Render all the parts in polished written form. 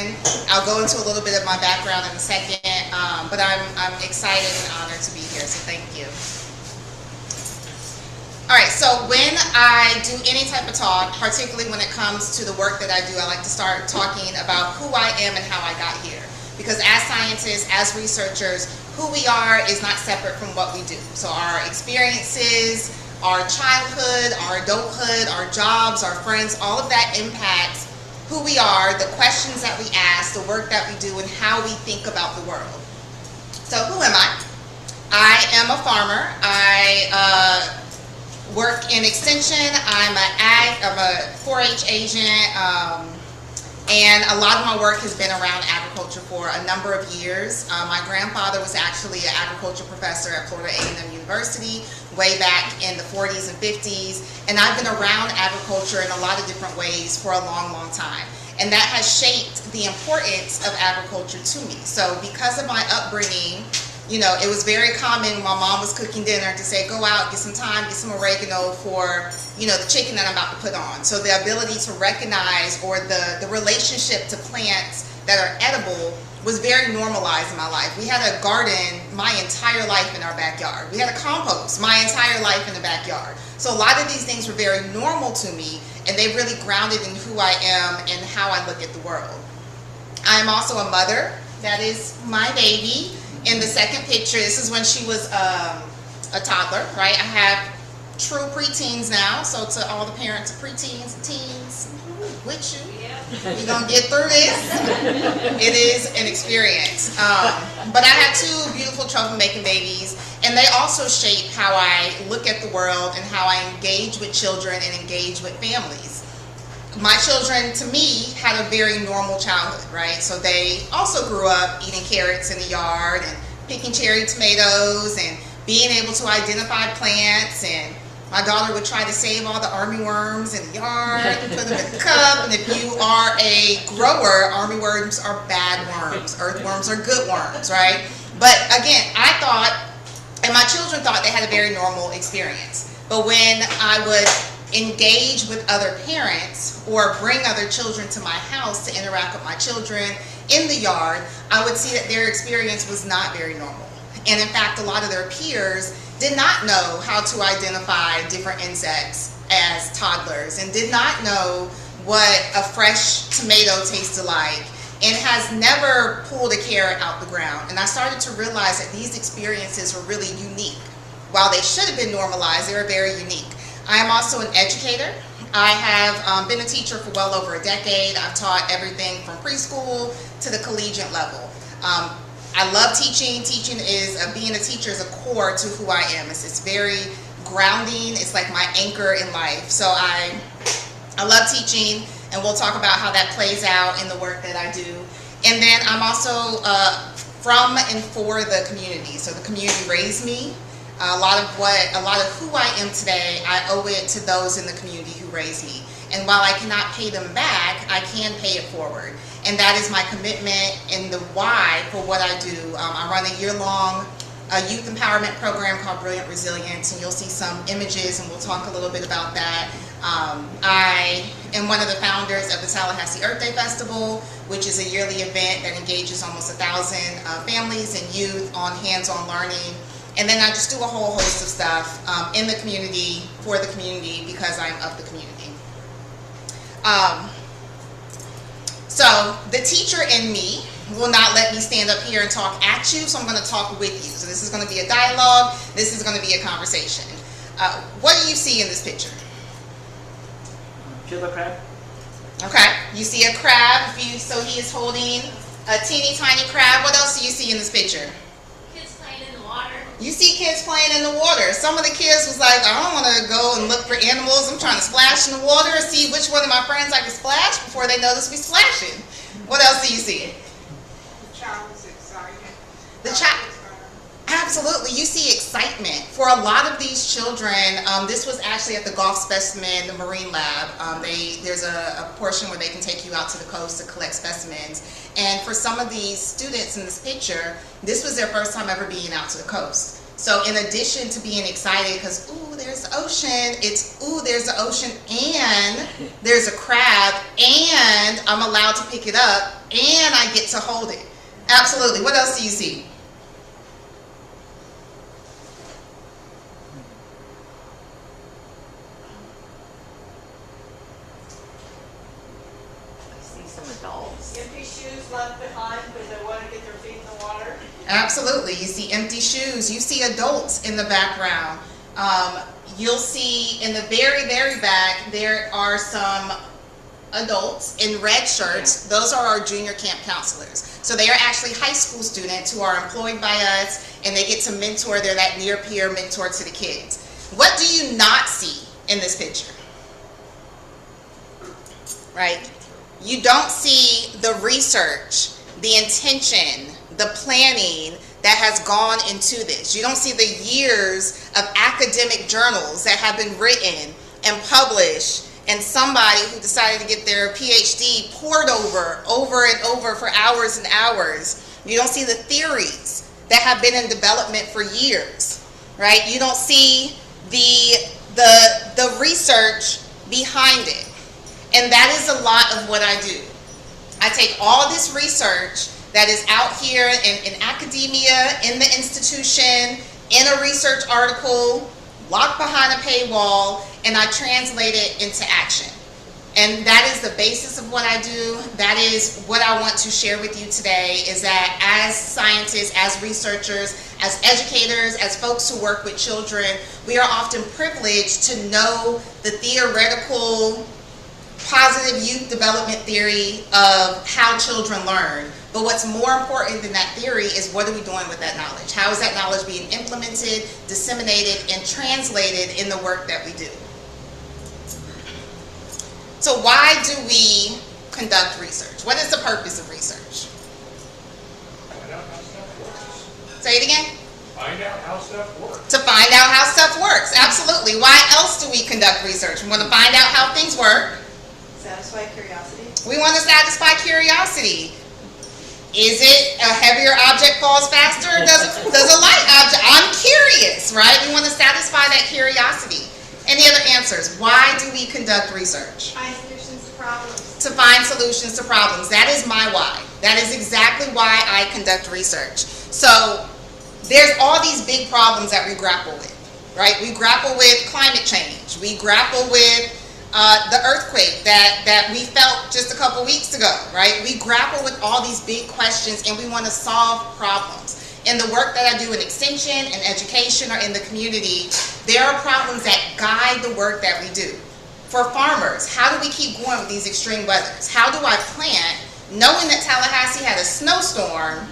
Jefferson. I'll go into a little bit of my background in a second, but I'm excited and honored to be here, so thank you. All right, so when I do any type of talk, particularly when it comes to the work that I do, I like to start talking about who I am and how I got here. Because as scientists, as researchers, who we are is not separate from what we do. So our experiences, our childhood, our adulthood, our jobs, our friends, all of that impacts who we are, the questions that we ask, the work that we do, and how we think about the world. So who am I? I am a farmer. I work in extension. I'm a 4-H agent, and a lot of my work has been around agriculture for a number of years. My grandfather was actually an agriculture professor at Florida A&M University way back in the 40s and 50s, and I've been around agriculture in a lot of different ways for a long, long time. And that has shaped the importance of agriculture to me. So because of my upbringing, you know, it was very common when my mom was cooking dinner to say, go out, get some thyme, get some oregano for, you know, the chicken that I'm about to put on. So the ability to recognize, or the relationship to plants that are edible was very normalized in my life. We had a garden my entire life in our backyard. We had a compost my entire life in the backyard. So a lot of these things were very normal to me, and they really grounded in who I am and how I look at the world. I am also a mother. That is my baby. In the second picture, this is when she was a toddler, right? I have true preteens now, so to all the parents of preteens and teens, with you, you're going to get through this. It is an experience. But I have two beautiful troublemaking babies, and they also shape how I look at the world and how I engage with children and engage with families. My children, to me, had a very normal childhood, right? So they also grew up eating carrots in the yard and picking cherry tomatoes and being able to identify plants. And my daughter would try to save all the armyworms in the yard and put them in the cup. And if you are a grower, armyworms are bad worms. Earthworms are good worms, right? But again, I thought, and my children thought, they had a very normal experience. But when I would engage with other parents or bring other children to my house to interact with my children in the yard, I would see that their experience was not very normal. And in fact, a lot of their peers did not know how to identify different insects as toddlers, and did not know what a fresh tomato tasted like, and has never pulled a carrot out the ground. And I started to realize that these experiences were really unique. While they should have been normalized, they were very unique. I am also an educator. I have been a teacher for well over a decade. I've taught everything from preschool to the collegiate level. I love teaching. Being a teacher is a core to who I am. It's very grounding. It's like my anchor in life. So I love teaching, and we'll talk about how that plays out in the work that I do. And then I'm also from and for the community. So the community raised me. A lot of who I am today, I owe it to those in the community who raised me. And while I cannot pay them back, I can pay it forward. And that is my commitment and the why for what I do. I run a year-long youth empowerment program called Brilliant Resilience, and you'll see some images, and we'll talk a little bit about that. I am one of the founders of the Tallahassee Earth Day Festival, which is a yearly event that engages almost 1,000 families and youth on hands-on learning. And then I just do a whole host of stuff in the community, for the community, because I'm of the community. So the teacher in me will not let me stand up here and talk at you, so I'm going to talk with you. So this is going to be a dialogue. This is going to be a conversation. What do you see in this picture? Killer crab. Okay, you see a crab. So he is holding a teeny tiny crab. What else do you see in this picture? You see kids playing in the water. Some of the kids was like, I don't want to go and look for animals. I'm trying to splash in the water and see which one of my friends I can splash before they notice me splashing. What else do you see? The child is excited. The child. Absolutely. You see excitement. For a lot of these children, this was actually at the Golf Specimen, the Marine Lab. There's a portion where they can take you out to the coast to collect specimens. And for some of these students in this picture, this was their first time ever being out to the coast. So in addition to being excited because, ooh, there's the ocean, it's, ooh, there's the ocean and there's a crab and I'm allowed to pick it up and I get to hold it. Absolutely. What else do you see? Some adults. Empty shoes left behind because they want to get their feet in the water. Absolutely. You see empty shoes. You see adults in the background. You'll see in the very, very back, there are some adults in red shirts. Those are our junior camp counselors. So they are actually high school students who are employed by us, and they get to mentor. They're that near peer mentor to the kids. What do you not see in this picture? Right? You don't see the research, the intention, the planning that has gone into this. You don't see the years of academic journals that have been written and published, and somebody who decided to get their PhD poured over and over for hours and hours. You don't see the theories that have been in development for years, right? You don't see the research behind it. And that is a lot of what I do. I take all this research that is out here in academia, in the institution, in a research article, locked behind a paywall, and I translate it into action. And that is the basis of what I do. That is what I want to share with you today, is that as scientists, as researchers, as educators, as folks who work with children, we are often privileged to know the theoretical positive youth development theory of how children learn. But what's more important than that theory is what are we doing with that knowledge? How is that knowledge being implemented, disseminated, and translated in the work that we do? So why do we conduct research? What is the purpose of research? Find out how stuff works. Say it again. Find out how stuff works. To find out how stuff works, absolutely. Why else do we conduct research? We want to find out how things work. Satisfy curiosity. We want to satisfy curiosity. Is it a heavier object falls faster? Does a light object? I'm curious, right? We want to satisfy that curiosity. Any other answers? Why do we conduct research? Find solutions to problems. To find solutions to problems. That is my why. That is exactly why I conduct research. So there's all these big problems that we grapple with, right? We grapple with climate change. We grapple with the earthquake that we felt just a couple weeks ago, right? We grapple with all these big questions and we want to solve problems. In the work that I do in extension, in education, or in the community, there are problems that guide the work that we do. For farmers, how do we keep going with these extreme weathers? How do I plant, knowing that Tallahassee had a snowstorm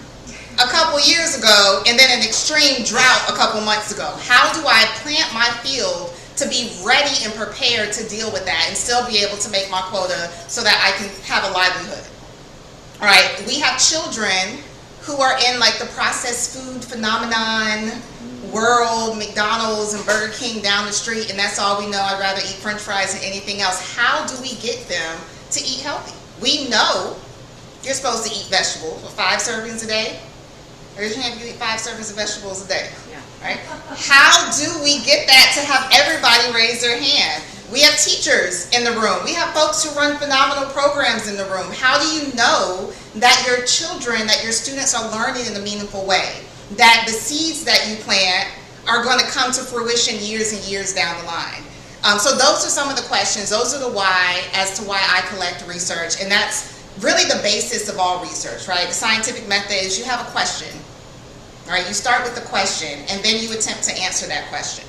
a couple years ago and then an extreme drought a couple months ago? How do I plant my field to be ready and prepared to deal with that and still be able to make my quota so that I can have a livelihood? All right, we have children who are in like the processed food phenomenon world, McDonald's and Burger King down the street, and that's all we know. I'd rather eat French fries than anything else. How do we get them to eat healthy? We know you're supposed to eat vegetables for 5 servings a day. Originally, you eat 5 servings of vegetables a day. Right? How do we get that to have everybody raise their hand? We have teachers in the room. We have folks who run phenomenal programs in the room. How do you know that your children, that your students are learning in a meaningful way? That the seeds that you plant are going to come to fruition years and years down the line? So those are some of the questions. Those are the why as to why I collect research. And that's really the basis of all research, right? The scientific method is you have a question. All right, you start with the question, and then you attempt to answer that question.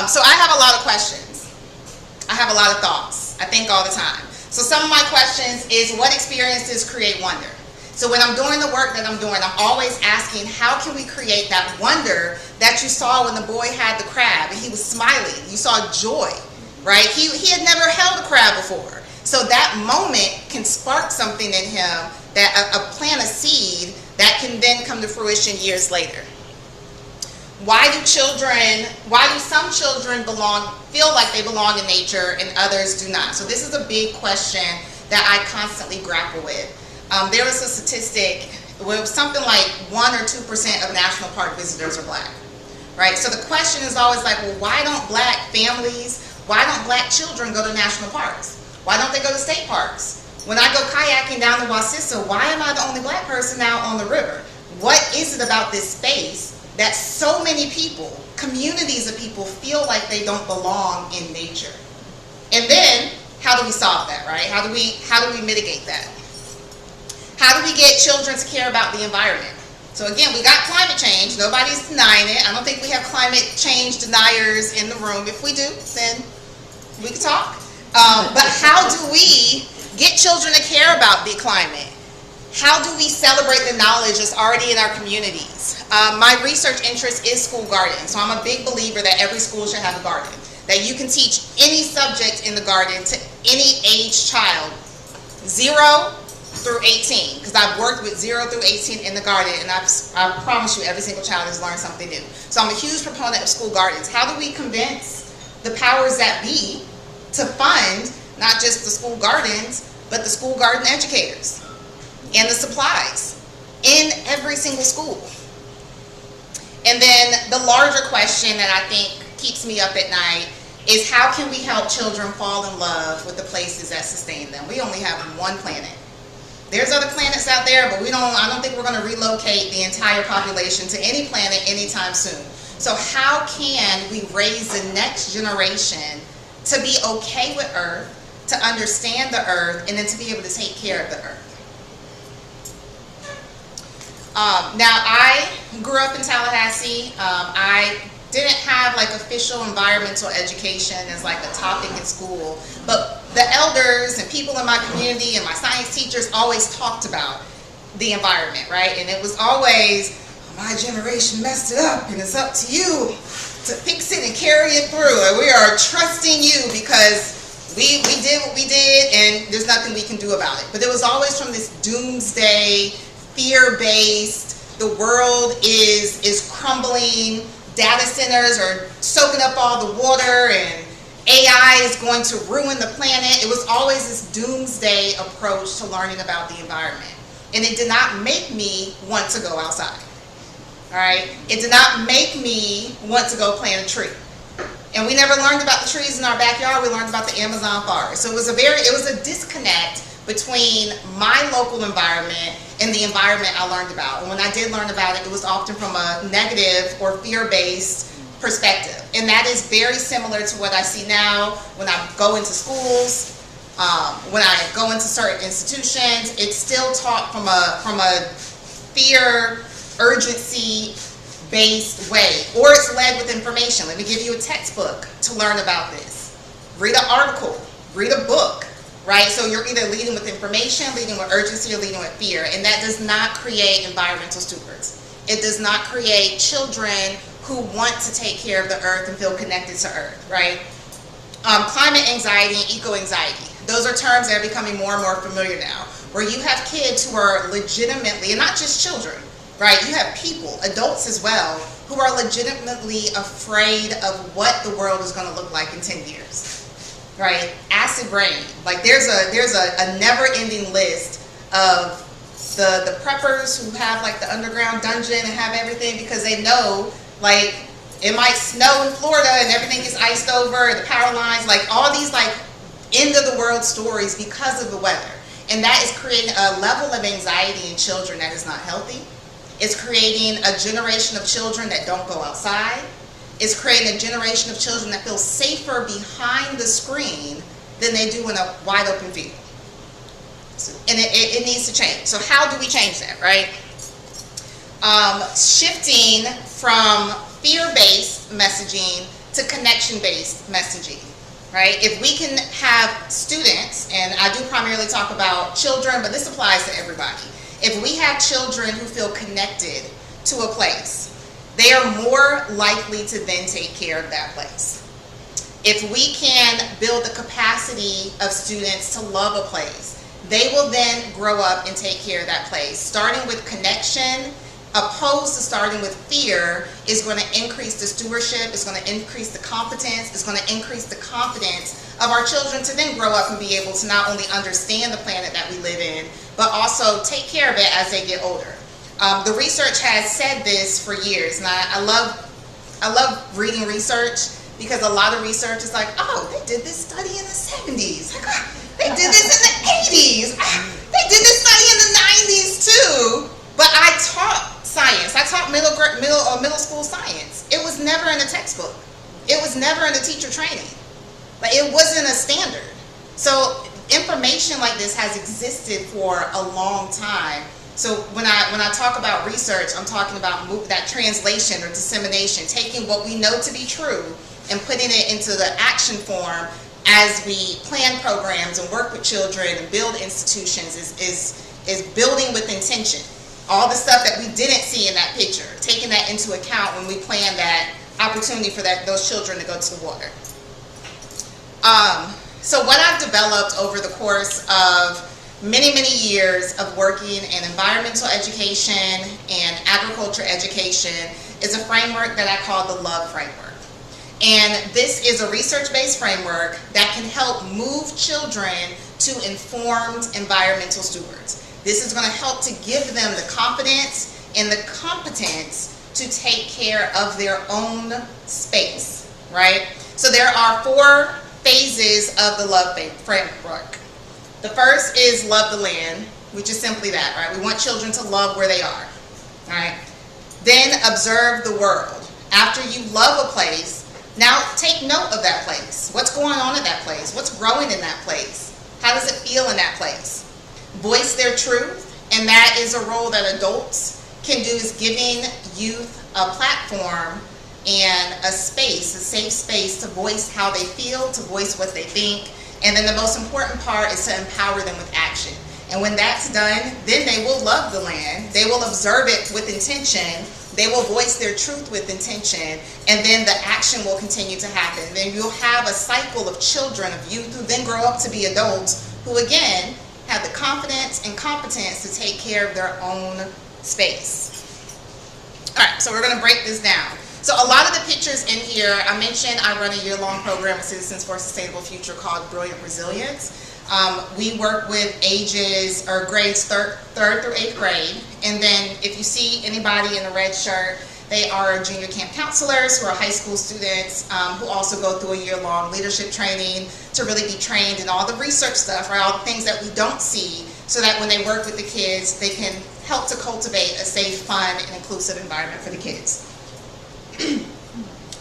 So I have a lot of questions. I have a lot of thoughts. I think all the time. So some of my questions is, what experiences create wonder? So when I'm doing the work that I'm doing, I'm always asking, how can we create that wonder that you saw when the boy had the crab and he was smiling? You saw joy, right? He had never held a crab before. So that moment can spark something in him, that plant a seed that can then come to fruition years later. Why do some children feel like they belong in nature and others do not? So this is a big question that I constantly grapple with. There was a statistic with something like 1 or 2% of national park visitors are black, right? So the question is always like, well, why don't black families, why don't black children go to national parks? Why don't they go to state parks? When I go kayaking down the Wasissa, why am I the only black person out on the river? What is it about this space that so many people, communities of people, feel like they don't belong in nature? And then, how do we solve that, right? How do we mitigate that? How do we get children to care about the environment? So again, we got climate change. Nobody's denying it. I don't think we have climate change deniers in the room. If we do, then we can talk. But how do we get children to care about the climate? How do we celebrate the knowledge that's already in our communities? My research interest is school garden, so I'm a big believer that every school should have a garden, that you can teach any subject in the garden to any age child, 0 through 18, because I've worked with 0 through 18 in the garden, and I promise you every single child has learned something new. So I'm a huge proponent of school gardens. How do we convince the powers that be to fund not just the school gardens, but the school garden educators and the supplies in every single school? And then the larger question that I think keeps me up at night is, how can we help children fall in love with the places that sustain them? We only have one planet. There's other planets out there, but I don't think we're going to relocate the entire population to any planet anytime soon. So how can we raise the next generation to be okay with Earth, to understand the Earth, and then to be able to take care of the Earth? Now, I grew up in Tallahassee. I didn't have like official environmental education as like a topic in school, but the elders and people in my community and my science teachers always talked about the environment, right? And it was always, my generation messed it up and it's up to you to fix it and carry it through, and we are trusting you because we did what we did and there's nothing we can do about it. But it was always from this doomsday, fear-based, the world is crumbling, data centers are soaking up all the water, and AI is going to ruin the planet. It was always this doomsday approach to learning about the environment. And it did not make me want to go outside. All right? It did not make me want to go plant a tree. And we never learned about the trees in our backyard. We learned about the Amazon forest. So it was a disconnect between my local environment and the environment I learned about. And when I did learn about it, it was often from a negative or fear-based perspective. And that is very similar to what I see now when I go into schools, when I go into certain institutions. It's still taught from a fear, urgency-based way, or it's led with information. Let me give you a textbook to learn about this. Read an article, read a book, right? So you're either leading with information, leading with urgency, or leading with fear, and that does not create environmental stewards. It does not create children who want to take care of the earth and feel connected to earth, right? Climate anxiety and eco-anxiety. Those are terms that are becoming more and more familiar now, where you have kids who are legitimately, and not just children, right? You have people, adults as well, who are legitimately afraid of what the world is going to look like in 10 years, right? Acid rain. Like there's a never-ending list of the preppers who have like the underground dungeon and have everything because they know, like, it might snow in Florida and everything gets iced over, the power lines, like all these like end of the world stories because of the weather. And that is creating a level of anxiety in children that is not healthy. It's creating a generation of children that don't go outside. It's creating a generation of children that feel safer behind the screen than they do in a wide open field. And it needs to change. So how do we change that, right? Shifting from fear-based messaging to connection-based messaging, right? If we can have students, and I do primarily talk about children, but this applies to everybody. If we have children who feel connected to a place, they are more likely to then take care of that place. If we can build the capacity of students to love a place, they will then grow up and take care of that place. Starting with connection, opposed to starting with fear, is going to increase the stewardship, it's going to increase the competence, it's going to increase the confidence of our children to then grow up and be able to not only understand the planet that we live in, but also take care of it as they get older. The research has said this for years, and I love reading research, because a lot of research is like, oh, they did this study in the 70s. Like, oh, they did this in the 80s. They did this study in the 90s too. But I taught science. I taught middle school science. It was never in a textbook. It was never in a teacher training. Like, it wasn't a standard. So information like this has existed for a long time. So when I talk about research, I'm talking about that translation or dissemination, taking what we know to be true and putting it into the action form as we plan programs and work with children and build institutions is building with intention. All the stuff that we didn't see in that picture, taking that into account when we plan that opportunity for those children to go to the water. So what I've developed over the course of many years of working in environmental education and agriculture education is a framework that I call the LOVE framework. And this is a research-based framework that can help move children to informed environmental stewards. This is going to help to give them the confidence and the competence to take care of their own space, right? So there are 4 phases of the LOVE framework. The first is love the land, which is simply that, right? We want children to love where they are, all right? Then observe the world. After you love a place, now take note of that place. What's going on in that place? What's growing in that place? How does it feel in that place? Voice their truth, and that is a role that adults can do, is giving youth a platform and a space, a safe space to voice how they feel, to voice what they think. And then the most important part is to empower them with action. And when that's done, then they will love the land. They will observe it with intention. They will voice their truth with intention. And then the action will continue to happen. Then you'll have a cycle of children, of youth, who then grow up to be adults, who again have the confidence and competence to take care of their own space. All right, so we're going to break this down. So a lot of the pictures in here, I mentioned I run a year-long program with Citizens for a Sustainable Future called Brilliant Resilience. We work with ages or grades 3rd through 8th grade. And then if you see anybody in a red shirt, they are junior camp counselors who are high school students who also go through a year-long leadership training to really be trained in all the research stuff, right? All the things that we don't see, so that when they work with the kids, they can help to cultivate a safe, fun, and inclusive environment for the kids.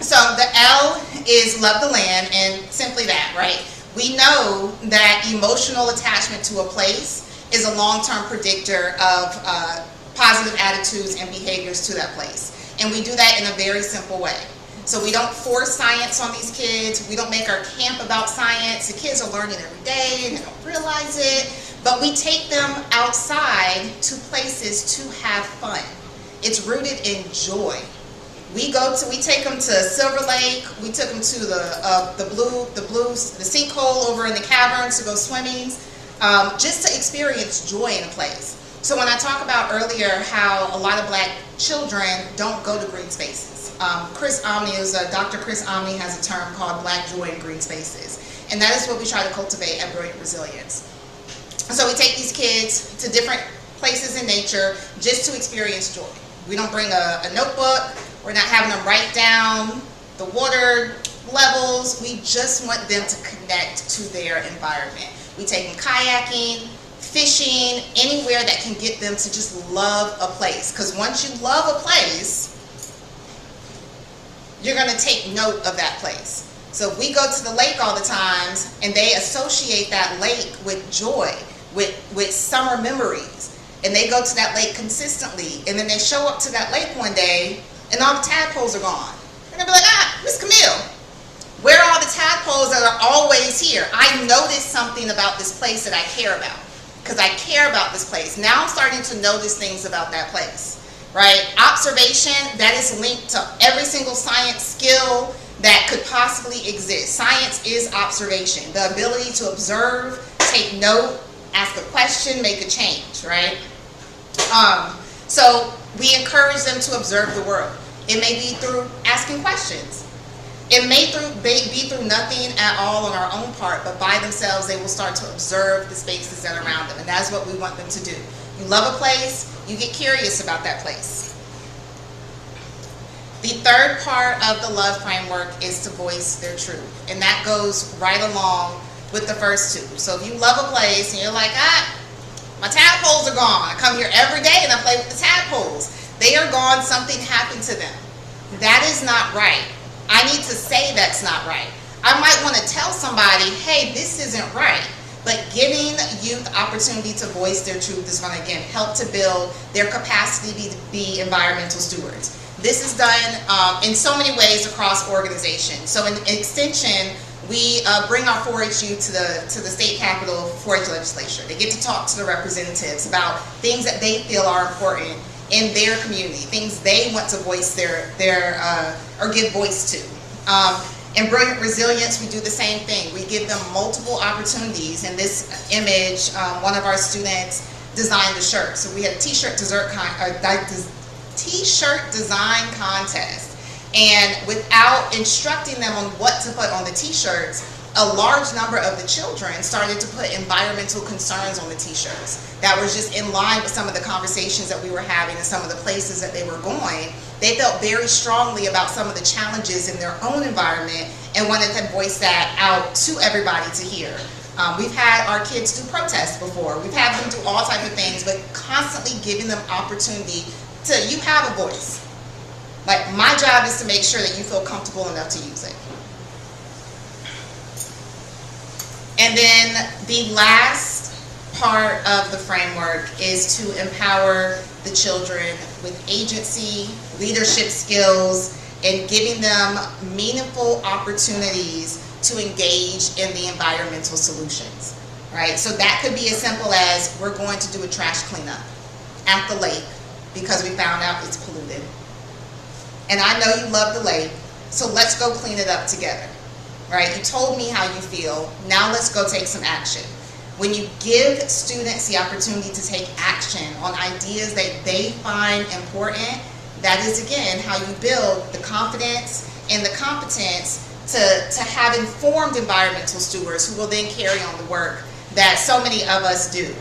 So the L is love the land, and simply that, right? We know that emotional attachment to a place is a long-term predictor of positive attitudes and behaviors to that place. And we do that in a very simple way. So we don't force science on these kids. We don't make our camp about science. The kids are learning every day and they don't realize it. But we take them outside to places to have fun. It's rooted in joy. We take them to Silver Lake. We took them to the sinkhole over in the caverns to go swimming, just to experience joy in a place. So when I talk about earlier how a lot of black children don't go to green spaces, Dr. Chris Omni has a term called Black Joy in Green Spaces, and that is what we try to cultivate at Brilliant Resilience. So we take these kids to different places in nature just to experience joy. We don't bring a notebook. We're not having them write down the water levels. We just want them to connect to their environment. We take them kayaking, fishing, anywhere that can get them to just love a place. Because once you love a place, you're going to take note of that place. So if we go to the lake all the times and they associate that lake with joy, with summer memories, and they go to that lake consistently, and then they show up to that lake one day and all the tadpoles are gone. They're going to be like, Miss Camille, where are all the tadpoles that are always here? I noticed something about this place that I care about, because I care about this place. Now I'm starting to notice things about that place, right? Observation, that is linked to every single science skill that could possibly exist. Science is observation, the ability to observe, take note, ask a question, make a change, right? So we encourage them to observe the world. It may be through asking questions. It may be through nothing at all on our own part, but by themselves they will start to observe the spaces that are around them, and that's what we want them to do. You love a place, you get curious about that place. The third part of the love framework is to voice their truth. And that goes right along with the first two. So if you love a place and you're like, my tadpoles are gone. I come here every day and I play with the tadpoles. They are gone, something happened to them. That is not right. I need to say that's not right. I might want to tell somebody, hey, this isn't right. But giving youth opportunity to voice their truth is going to, again, help to build their capacity to be environmental stewards. This is done in so many ways across organizations. So in extension, we bring our 4-H youth to the state capitol 4-H legislature. They get to talk to the representatives about things that they feel are important in their community, things they want to voice or give voice to. In Brilliant Resilience, we do the same thing. We give them multiple opportunities. In this image, one of our students designed a shirt. So we had a t-shirt design contest. And without instructing them on what to put on the t-shirts, a large number of the children started to put environmental concerns on the t-shirts. That was just in line with some of the conversations that we were having and some of the places that they were going. They felt very strongly about some of the challenges in their own environment and wanted to voice that out to everybody to hear. We've had our kids do protests before. We've had them do all types of things, but constantly giving them opportunity to, you have a voice. Like, my job is to make sure that you feel comfortable enough to use it. And then the last part of the framework is to empower the children with agency, leadership skills, and giving them meaningful opportunities to engage in the environmental solutions, right? So that could be as simple as, we're going to do a trash cleanup at the lake because we found out it's polluted. And I know you love the lake, so let's go clean it up together, right? You told me how you feel, now let's go take some action. When you give students the opportunity to take action on ideas that they find important, that is, again, how you build the confidence and the competence to have informed environmental stewards who will then carry on the work that so many of us do.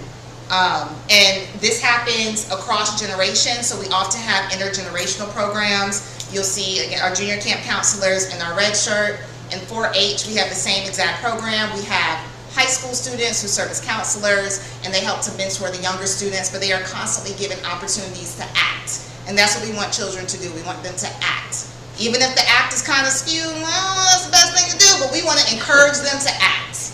And this happens across generations, so we often have intergenerational programs. You'll see, again, our junior camp counselors in our red shirt. In 4-H, we have the same exact program. We have high school students who serve as counselors, and they help to mentor the younger students, but they are constantly given opportunities to act. And that's what we want children to do. We want them to act. Even if the act is kind of skewed, well, that's the best thing to do, but we want to encourage them to act.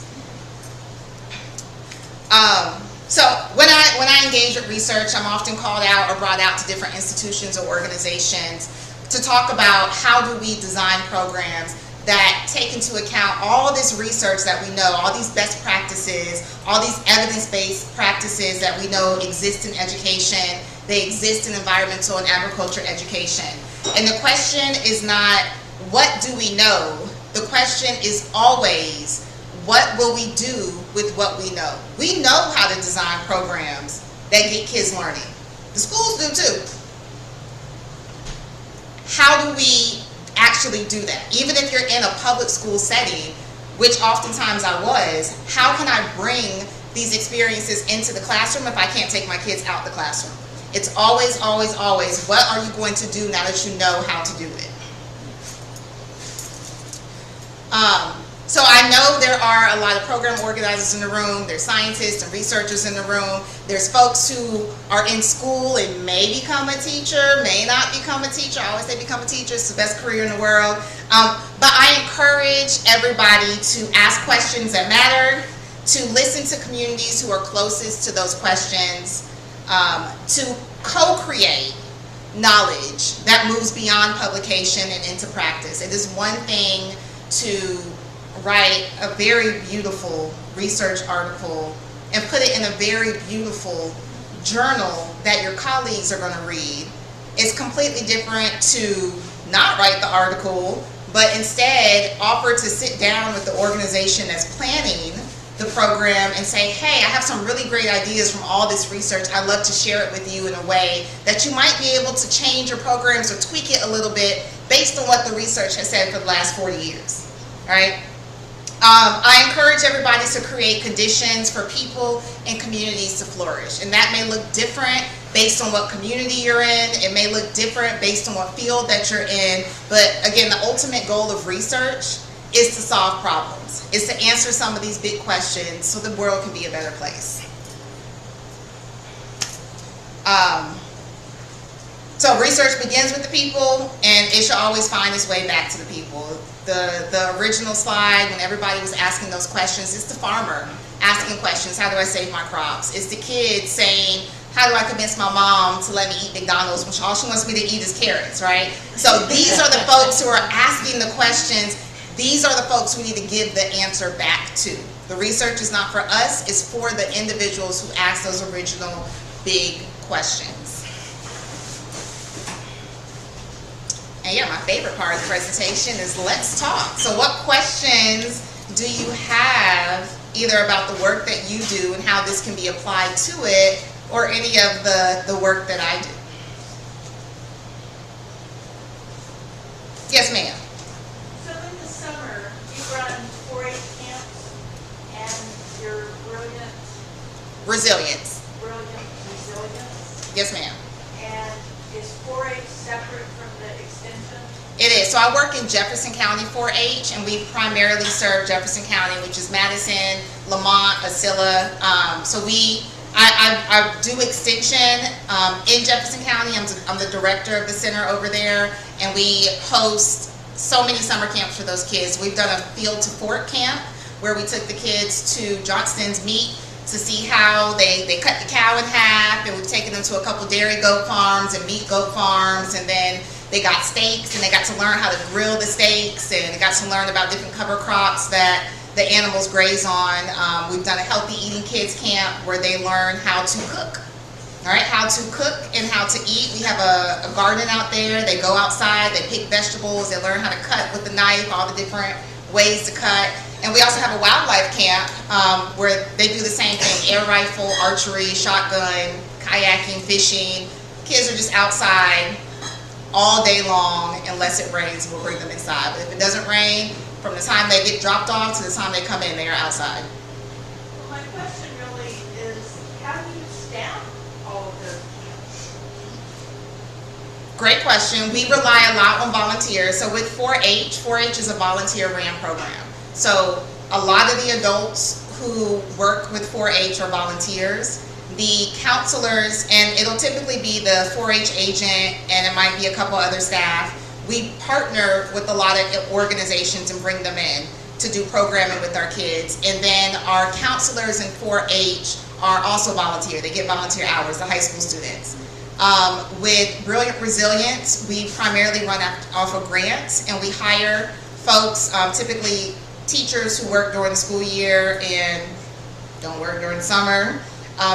So when I engage with research, I'm often called out or brought out to different institutions or organizations to talk about how do we design programs that take into account all this research that we know, all these best practices, all these evidence-based practices that we know exist in education, they exist in environmental and agriculture education. And the question is not, what do we know? The question is always, what will we do with what we know? We know how to design programs that get kids learning. The schools do too. How do we actually do that? Even if you're in a public school setting, which oftentimes I was, how can I bring these experiences into the classroom if I can't take my kids out the classroom? It's always, always, always, what are you going to do now that you know how to do it? So I know there are a lot of program organizers in the room, there's scientists and researchers in the room, there's folks who are in school and may become a teacher, may not become a teacher. I always say become a teacher, it's the best career in the world. But I encourage everybody to ask questions that matter, to listen to communities who are closest to those questions, to co-create knowledge that moves beyond publication and into practice. It is one thing to write a very beautiful research article and put it in a very beautiful journal that your colleagues are going to read. It's completely different to not write the article, but instead offer to sit down with the organization that's planning the program and say, hey, I have some really great ideas from all this research. I'd love to share it with you in a way that you might be able to change your programs or tweak it a little bit based on what the research has said for the last 40 years, all right? I encourage everybody to create conditions for people and communities to flourish. And that may look different based on what community you're in. It may look different based on what field that you're in. But again, the ultimate goal of research is to solve problems, is to answer some of these big questions so the world can be a better place. So research begins with the people, and it should always find its way back to the people. The original slide, when everybody was asking those questions, it's the farmer asking questions, how do I save my crops? It's the kid saying, how do I convince my mom to let me eat McDonald's when all she wants me to eat is carrots, right? So these are the folks who are asking the questions. These are the folks we need to give the answer back to. The research is not for us, it's for the individuals who ask those original big questions. And yeah, my favorite part of the presentation is let's talk. So what questions do you have either about the work that you do and how this can be applied to it, or any of the work that I do? Yes, ma'am. So in the summer, you run 4-H camps, and you're brilliant. Resilience. Yes, ma'am. And is 4-H separate from the extension? It is. So I work in Jefferson County 4-H, and we primarily serve Jefferson County, which is Madison, Lamont, Acilla. So I do extension in Jefferson County. I'm the director of the center over there, and we host so many summer camps for those kids. We've done a field to fork camp where we took the kids to Johnston's Meat to see how they cut the cow in half, and we've taken them to a couple dairy goat farms and meat goat farms, and then they got steaks, and they got to learn how to grill the steaks, and they got to learn about different cover crops that the animals graze on. We've done a healthy eating kids camp where they learn how to cook. All right, how to cook and how to eat. We have a garden out there. They go outside, they pick vegetables, they learn how to cut with the knife, all the different ways to cut. And we also have a wildlife camp where they do the same thing: air rifle, archery, shotgun, kayaking, fishing. Kids are just outside all day long. Unless it rains, we'll bring them inside. But if it doesn't rain, from the time they get dropped off to the time they come in, they are outside. Well, my question really is, how do you staff all of those camps? Great question. We rely a lot on volunteers. So with 4-H, 4-H is a volunteer ran program. So a lot of the adults who work with 4-H are volunteers. The counselors, and it'll typically be the 4-H agent, and it might be a couple other staff. We partner with a lot of organizations and bring them in to do programming with our kids. And then our counselors in 4-H are also volunteer. They get volunteer hours, the high school students. With Brilliant Resilience, we primarily run off of grants, and we hire folks, typically teachers who work during the school year and don't work during the summer.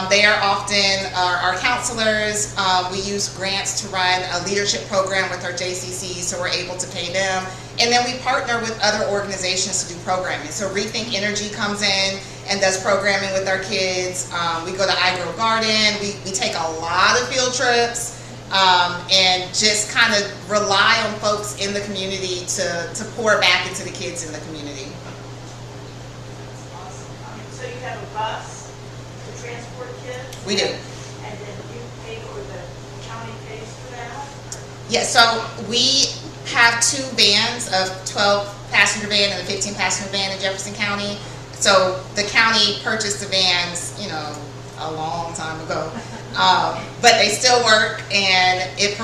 They are often our counselors. We use grants to run a leadership program with our JCC, so we're able to pay them. And then we partner with other organizations to do programming. So Rethink Energy comes in and does programming with our kids. We go to iGrow Garden. We take a lot of field trips and just kind of rely on folks in the community to pour back into the kids in the community. Awesome. So you have a bus to transport kids? We do. And then you pay, or the county pays for that? Yeah, so we have 2 vans, a 12-passenger van and a 15-passenger van in Jefferson County. So the county purchased the vans, a long time ago. But they still work, and it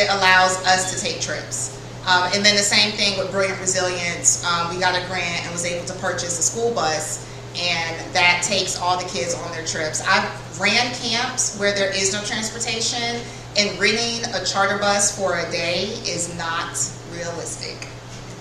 allows us to take trips. And then the same thing with Brilliant Resilience. We got a grant and was able to purchase a school bus, and that takes all the kids on their trips. I've ran camps where there is no transportation, and renting a charter bus for a day is not realistic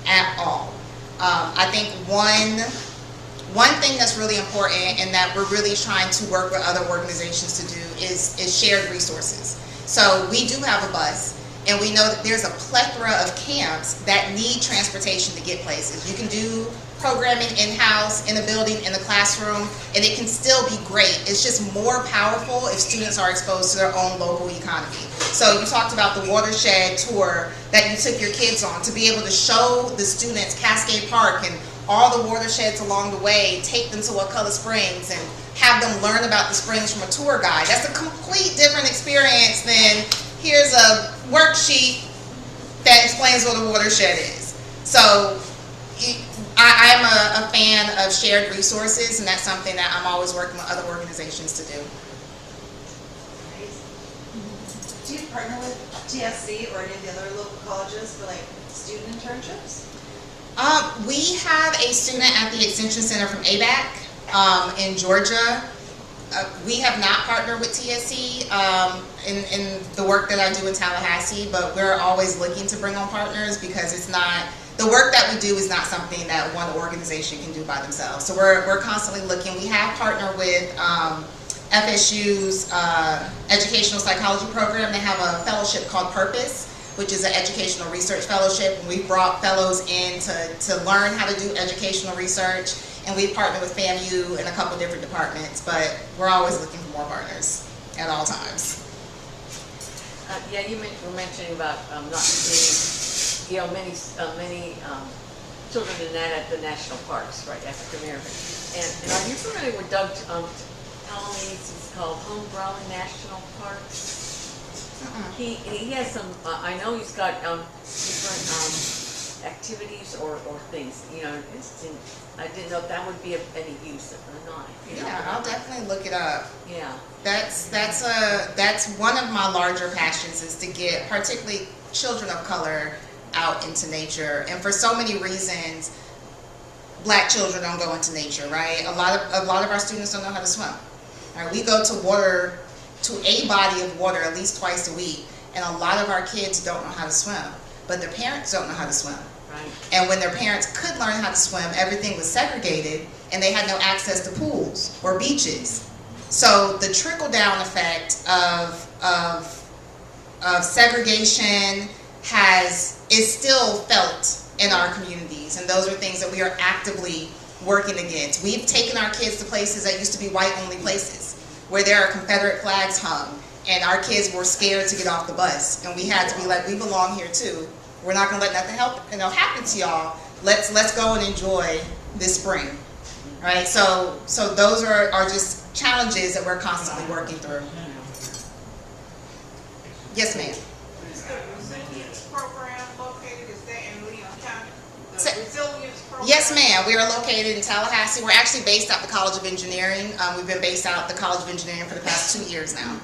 at all. I think one thing that's really important and that we're really trying to work with other organizations to do is shared resources. So we do have a bus, and we know that there's a plethora of camps that need transportation to get places. You can do programming in-house, in a building, in the classroom, and it can still be great. It's just more powerful if students are exposed to their own local economy. So you talked about the watershed tour that you took your kids on, to be able to show the students Cascade Park and all the watersheds along the way, take them to Wakulla Springs, and have them learn about the springs from a tour guide. That's a complete different experience than here's a worksheet that explains what a watershed is. So I'm a fan of shared resources, and that's something that I'm always working with other organizations to do. Do you partner with TSC or any of the other local colleges for like student internships? We have a student at the Extension Center from ABAC in Georgia. We have not partnered with TSC in the work that I do in Tallahassee, but we're always looking to bring on partners because it's not, the work that we do is not something that one organization can do by themselves. So we're constantly looking. We have partnered with FSU's educational psychology program. They have a fellowship called Purpose, which is an educational research fellowship. And we've brought fellows in to learn how to do educational research. And we've partnered with FAMU in a couple different departments, but we're always looking for more partners at all times. Yeah, you were mentioning about not seeing, many children in that at the national parks, right, African American. And are you familiar with Doug Tallamy's, it's called Homegrown National Parks? He has some, I know he's got different activities or things, I didn't know if that would be of any use or not. Yeah, I'll definitely look it up. Yeah. That's one of my larger passions, is to get particularly children of color out into nature. And for so many reasons, Black children don't go into nature, right? A lot of our students don't know how to swim. All right, we go to a body of water at least twice a week, and a lot of our kids don't know how to swim, but their parents don't know how to swim. Right. And when their parents could learn how to swim, everything was segregated, and they had no access to pools or beaches. So the trickle-down effect of segregation is still felt in our communities, and those are things that we are actively working against. We've taken our kids to places that used to be white-only places, where there are Confederate flags hung, and our kids were scared to get off the bus, and we had to be like, we belong here too. We're not going to let nothing happen to y'all. Let's go and enjoy this spring, right? So those are just challenges that we're constantly working through. Yes, ma'am. Is the resilience program located? Is that in Leon County? The So- resilience program? Yes, ma'am. We are located in Tallahassee. We're actually based out the College of Engineering. We've been based out the College of Engineering for the past 2 years now.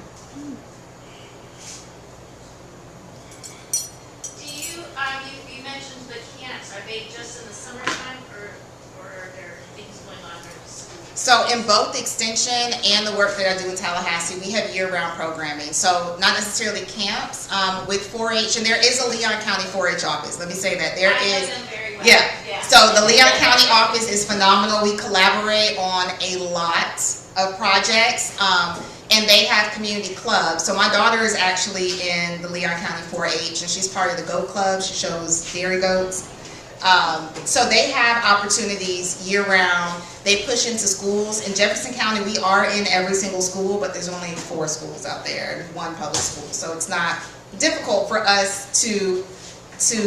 You mentioned the camps. Are they just in the summertime, or are there things going on during the school? So in both extension and the work that I do in Tallahassee, we have year-round programming. So not necessarily camps with 4-H, and there is a Leon County 4-H office. Let me say that. There I know is. them very well. Yeah. So the Leon County office is phenomenal. We collaborate on a lot of projects. And they have community clubs. So my daughter is actually in the Leon County 4-H, and she's part of the goat club. She shows dairy goats. So they have opportunities year-round. They push into schools. In Jefferson County, we are in every single school, but there's only 4 schools out there and 1 public school. So it's not difficult for us to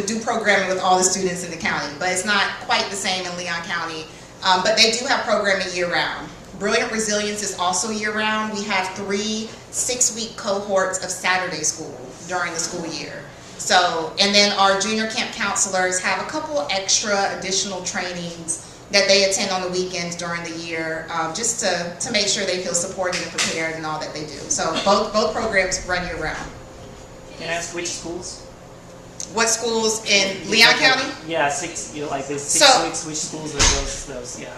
do programming with all the students in the county, but it's not quite the same in Leon County. But they do have programming year-round. Brilliant Resilience is also year-round. We have 3 6-week cohorts of Saturday school during the school year. So, and then our junior camp counselors have a couple extra additional trainings that they attend on the weekends during the year, just to make sure they feel supported and prepared in all that they do. So both programs run year-round. Can I ask which schools? What schools in Leon County? Yeah, 6. Like the 6 So- weeks. Which schools are those? Yeah.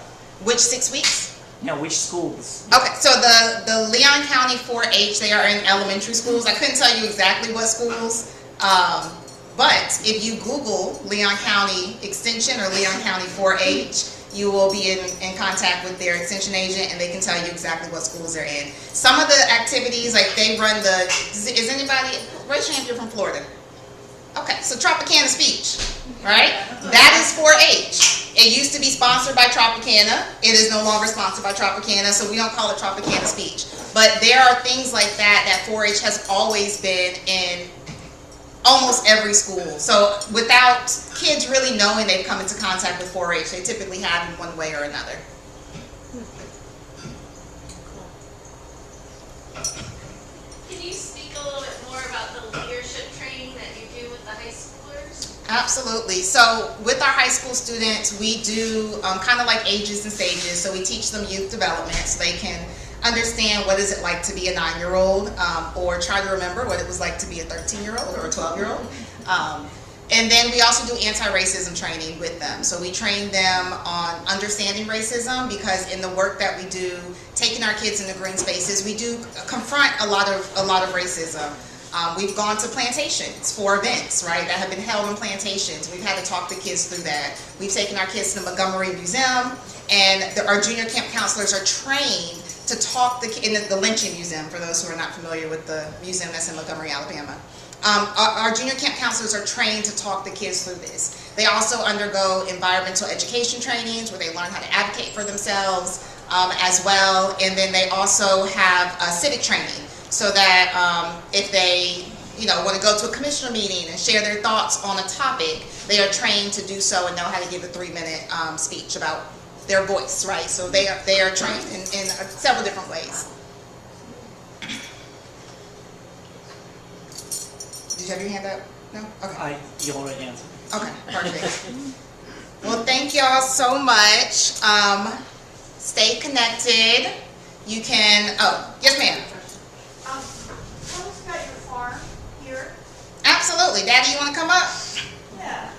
Which 6 weeks? Yeah, which schools? Okay, so the Leon County 4-H, they are in elementary schools. I couldn't tell you exactly what schools, but if you Google Leon County Extension or Leon County 4-H, you will be in contact with their extension agent, and they can tell you exactly what schools they're in. Some of the activities, like they run is anybody, raise your hand if you're from Florida. Okay, so Tropicana Speech, right? That is 4-H. It used to be sponsored by Tropicana. It is no longer sponsored by Tropicana, so we don't call it Tropicana Speech. But there are things like that 4-H has always been almost every school. So without kids really knowing they've come into contact with 4-H, they typically have in one way or another. Can you speak a little bit more about the leadership training that you do with the high schoolers? Absolutely. So with our high school students, we do kind of like ages and stages. So we teach them youth development so they can understand what is it like to be a 9-year-old, or try to remember what it was like to be a 13-year-old or a 12-year-old. And then we also do anti-racism training with them. So we train them on understanding racism, because in the work that we do, taking our kids into green spaces, we do confront a lot of racism. We've gone to plantations for events, right, that have been held in plantations. We've had to talk to kids through that. We've taken our kids to the Montgomery Museum, and our junior camp counselors are trained to talk in the Lynching Museum, for those who are not familiar with the museum that's in Montgomery, Alabama. Our junior camp counselors are trained to talk the kids through this. They also undergo environmental education trainings where they learn how to advocate for themselves as well. And then they also have civic training, so that if they want to go to a commissioner meeting and share their thoughts on a topic, they are trained to do so and know how to give a 3-minute speech about their voice, right? So they are trained in several different ways. Did you have your hand up? No? Okay. You already answered. Okay, perfect. Well, thank y'all so much. Stay connected. You can, yes ma'am. Tell us about your farm here. Absolutely. Daddy, you want to come up? Yeah.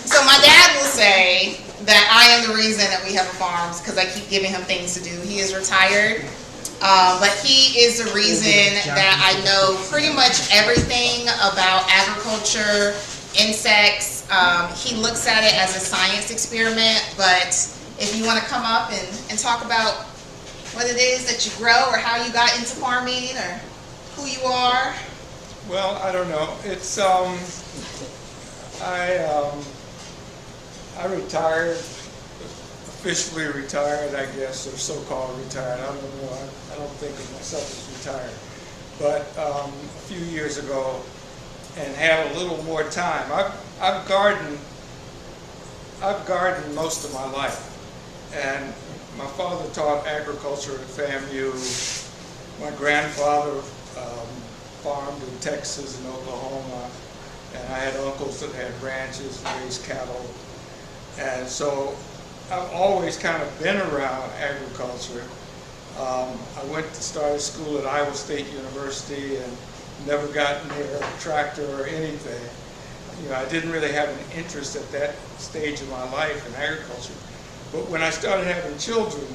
So my dad will say that I am the reason that we have a farm, because I keep giving him things to do. He is retired, but he is the reason that I know pretty much everything about agriculture, insects. He looks at it as a science experiment, but if you want to come up and talk about what it is that you grow, or how you got into farming, or who you are. Well, I don't know. It's I retired, officially retired, I guess, or so-called retired. I don't know. I don't think of myself as retired. But a few years ago, and had a little more time. I've gardened most of my life, and my father taught agriculture at FAMU. My grandfather farmed in Texas and Oklahoma, and I had uncles that had ranches and raised cattle. And so I've always kind of been around agriculture. I went to start school at Iowa State University and never got near a tractor or anything. I didn't really have an interest at that stage of my life in agriculture. But when I started having children,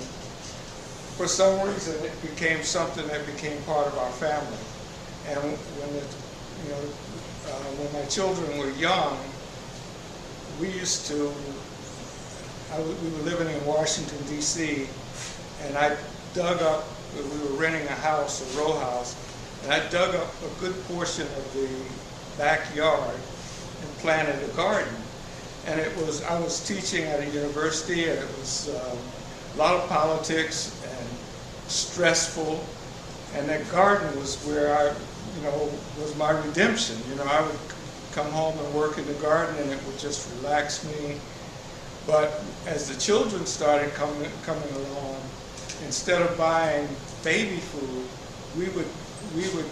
for some reason it became something that became part of our family. And when my children were young, we used to, we were living in Washington, D.C., and I dug up, we were renting a house, a row house, and I dug up a good portion of the backyard and planted a garden. And I was teaching at a university, and it was a lot of politics and stressful, and that garden was where was my redemption. I would come home and work in the garden, and it would just relax me. But as the children started coming along, instead of buying baby food, we would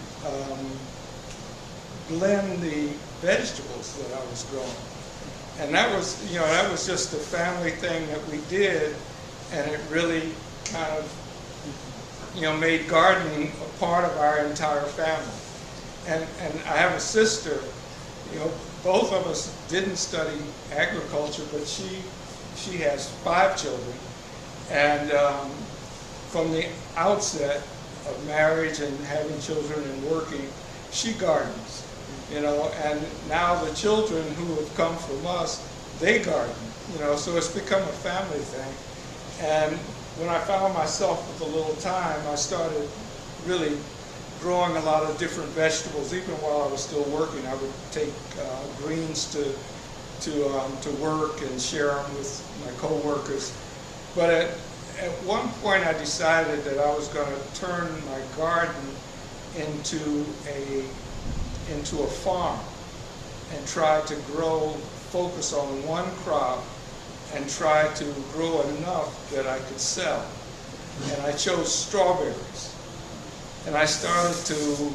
blend the vegetables that I was growing. And that was just a family thing that we did, and it really kind of, made gardening a part of our entire family. And I have a sister, both of us didn't study agriculture, but she has 5 children. And from the outset of marriage and having children and working, she gardens. And now the children who have come from us, they garden, so it's become a family thing. And when I found myself with a little time, I started really growing a lot of different vegetables. Even while I was still working, I would take greens to work and share them with my co-workers. But at one point I decided that I was going to turn my garden into a farm and try to focus on one crop and try to grow enough that I could sell. And I chose strawberries. And I started to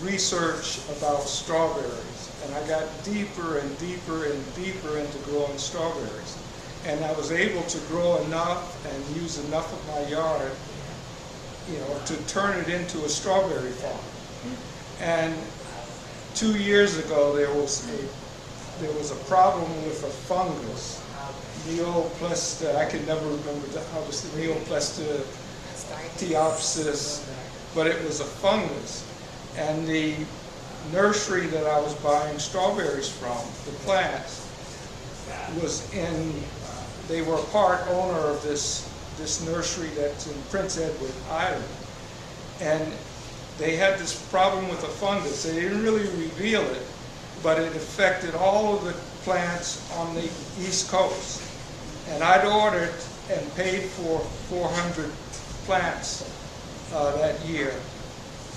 research about strawberries. And I got deeper and deeper and deeper into growing strawberries. And I was able to grow enough and use enough of my yard, to turn it into a strawberry farm. And 2 years ago, there was a problem with a fungus, Neoplasta. I can never remember how it was, Neoplasta Teopsis, but it was a fungus. And the nursery that I was buying strawberries from, the plants, they were a part owner of this nursery that's in Prince Edward Island. And they had this problem with a fungus. They didn't really reveal it, but it affected all of the plants on the East Coast. And I'd ordered and paid for 400 plants that year.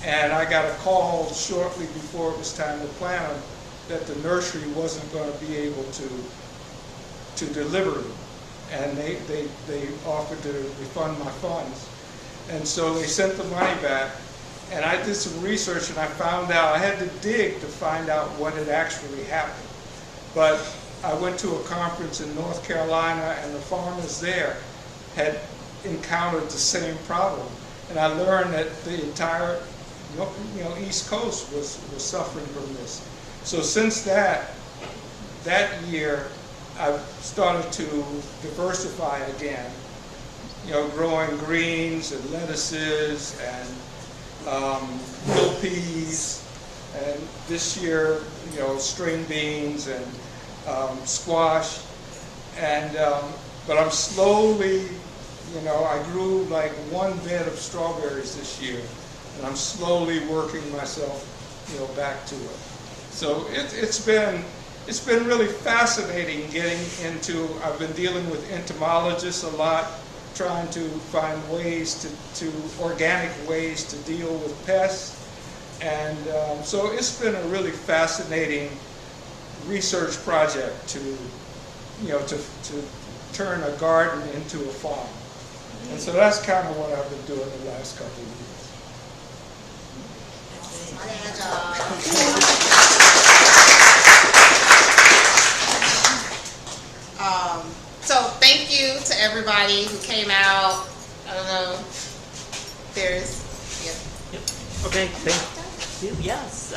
And I got a call shortly before it was time to plant them that the nursery wasn't going to be able to deliver them. And they offered to refund my funds. And so they sent the money back. And I did some research and I found out, I had to dig to find out what had actually happened. But I went to a conference in North Carolina and the farmers there had encountered the same problem. And I learned that the entire East Coast was suffering from this. So since that year, I've started to diversify again, growing greens and lettuces and hill peas, and this year, string beans and squash. And but I'm slowly, I grew like one bed of strawberries this year, and I'm slowly working myself, back to it. So it's been really fascinating getting into. I've been dealing with entomologists a lot, trying to find ways organic ways to deal with pests. And so it's been a really fascinating research project to turn a garden into a farm. And so that's kind of what I've been doing the last couple of years. So thank you to everybody who came out. I don't know. Okay, thank you. Yes.